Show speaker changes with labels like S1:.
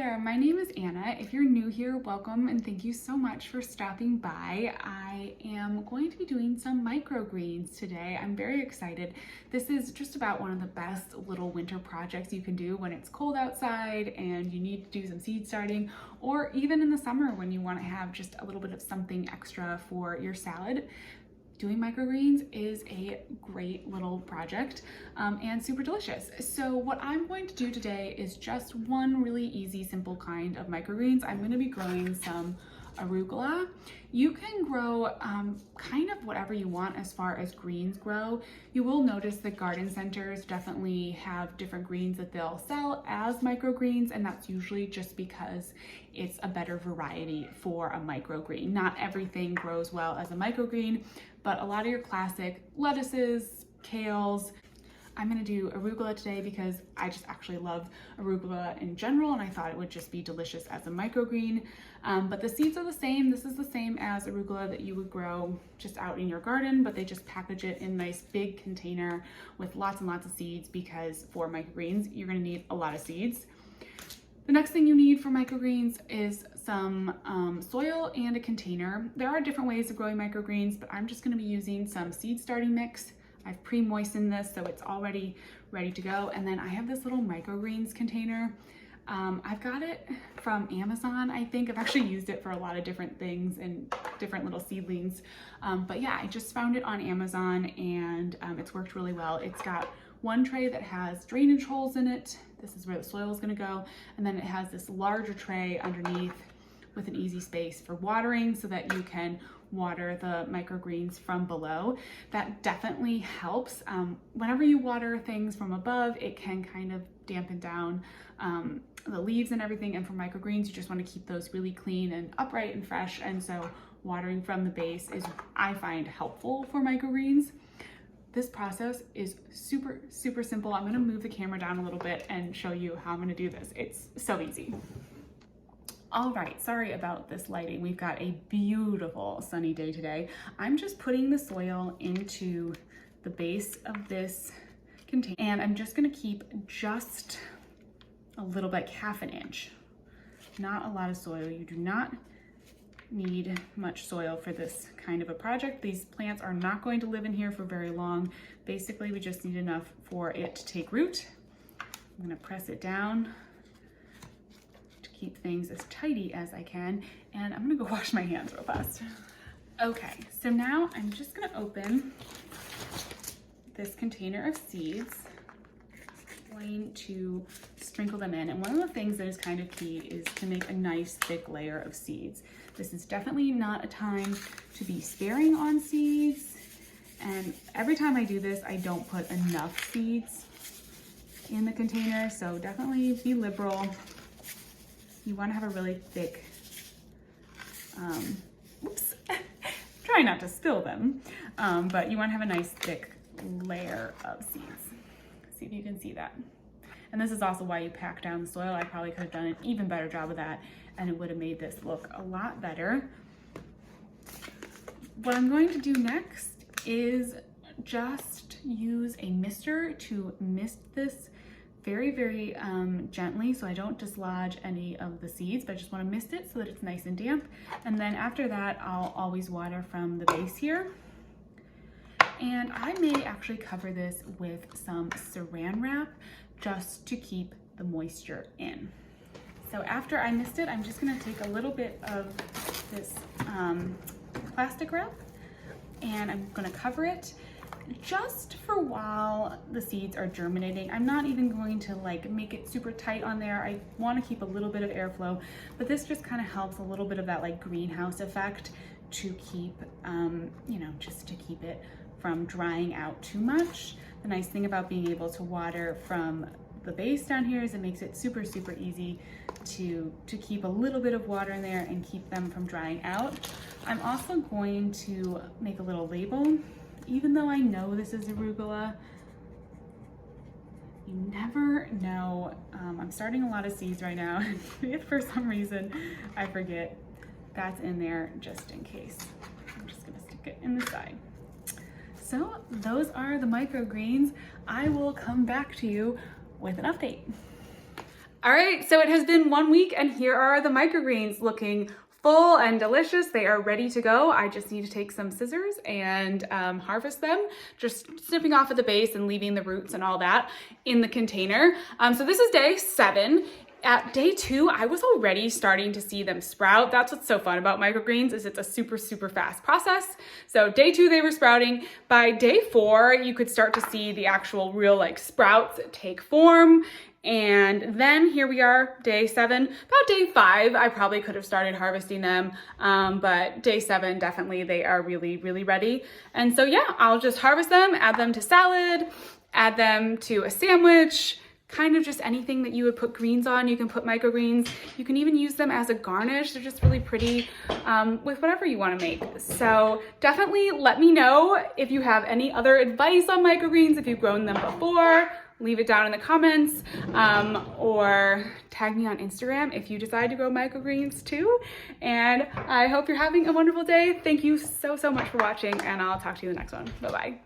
S1: there, my name is Anna. If you're new here, welcome and thank you so much for stopping by. I am going to be doing some microgreens today. I'm very excited. This is just about one of the best little winter projects you can do when it's cold outside and you need to do some seed starting, or even in the summer when you want to have just a little bit of something extra for your salad. Doing microgreens is a great little project and super delicious. So what I'm going to do today is just one really easy, simple kind of microgreens. I'm going to be growing some arugula. You can grow kind of whatever you want as far as greens grow. You will notice that garden centers definitely have different greens that they'll sell as microgreens, and that's usually just because it's a better variety for a microgreen. Not everything grows well as a microgreen, but a lot of your classic lettuces, kales. I'm gonna do arugula today because I just actually love arugula in general, and I thought it would just be delicious as a microgreen. But the seeds are the same. This is the same as arugula that you would grow just out in your garden, but they just package it in a nice big container with lots and lots of seeds, because for microgreens, you're gonna need a lot of seeds. The next thing you need for microgreens is some soil and a container. There are different ways of growing microgreens, but I'm just gonna be using some seed starting mix. I've pre-moistened this so it's already ready to go. And then I have this little microgreens container. I've got it from Amazon, I think. I've actually used it for a lot of different things and different little seedlings. But yeah, I just found it on Amazon and it's worked really well. It's got one tray that has drainage holes in it. This is where the soil is gonna go. And then it has this larger tray underneath with an easy space for watering so that you can water the microgreens from below. That definitely helps. Whenever you water things from above, it can kind of dampen down the leaves and everything. And for microgreens, you just want to keep those really clean and upright and fresh. And so watering from the base is, I find, helpful for microgreens. This process is super, super simple. I'm gonna move the camera down a little bit and show you how I'm gonna do this. It's so easy. All right, sorry about this lighting. We've got a beautiful sunny day today. I'm just putting the soil into the base of this container, and I'm just gonna keep just a little bit, half an inch. Not a lot of soil. You do not need much soil for this kind of a project. These plants are not going to live in here for very long. Basically, we just need enough for it to take root. I'm gonna press it down, keep things as tidy as I can, and I'm gonna go wash my hands real fast. Okay, so now I'm just gonna open this container of seeds. I'm going to sprinkle them in, and one of the things that is kind of key is to make a nice thick layer of seeds. This is definitely not a time to be sparing on seeds, and every time I do this, I don't put enough seeds in the container, so definitely be liberal. You want to have a really thick, oops, try not to spill them, but you want to have a nice thick layer of seeds. See if you can see that. And this is also why you pack down the soil. I probably could have done an even better job of that, and it would have made this look a lot better. What I'm going to do next is just use a mister to mist this very, very gently, so I don't dislodge any of the seeds, but I just want to mist it so that it's nice and damp. And then after that, I'll always water from the base here. And I may actually cover this with some saran wrap just to keep the moisture in. So after I mist it, I'm just gonna take a little bit of this plastic wrap, and I'm gonna cover it just for while the seeds are germinating. I'm not even going to like make it super tight on there. I want to keep a little bit of airflow, but this just kind of helps a little bit of that like greenhouse effect to keep, you know, just to keep it from drying out too much. The nice thing about being able to water from the base down here is it makes it super, super easy to keep a little bit of water in there and keep them from drying out. I'm also going to make a little label. Even though I know this is arugula, you never know. I'm starting a lot of seeds right now. If for some reason I forget, that's in there just in case. I'm just gonna stick it in the side. So those are the microgreens. I will come back to you with an update. All right, so it has been 1 week and here are the microgreens looking full and delicious. They are ready to go. I just need to take some scissors and harvest them, just snipping off at the base and leaving the roots and all that in the container. So this is day 7. At day 2, I was already starting to see them sprout. That's what's so fun about microgreens, is it's a super, super fast process. So day 2, they were sprouting. By day 4, you could start to see the actual real like sprouts take form. And then here we are, day 7. About day 5, I probably could have started harvesting them, but day 7, definitely they are really, really ready. And so yeah, I'll just harvest them, add them to salad, add them to a sandwich, kind of just anything that you would put greens on. You can put microgreens. You can even use them as a garnish. They're just really pretty with whatever you want to make. So definitely let me know if you have any other advice on microgreens, if you've grown them before. Leave it down in the comments or tag me on Instagram if you decide to grow microgreens too. And I hope you're having a wonderful day. Thank you so, so much for watching, and I'll talk to you in the next one. Bye-bye.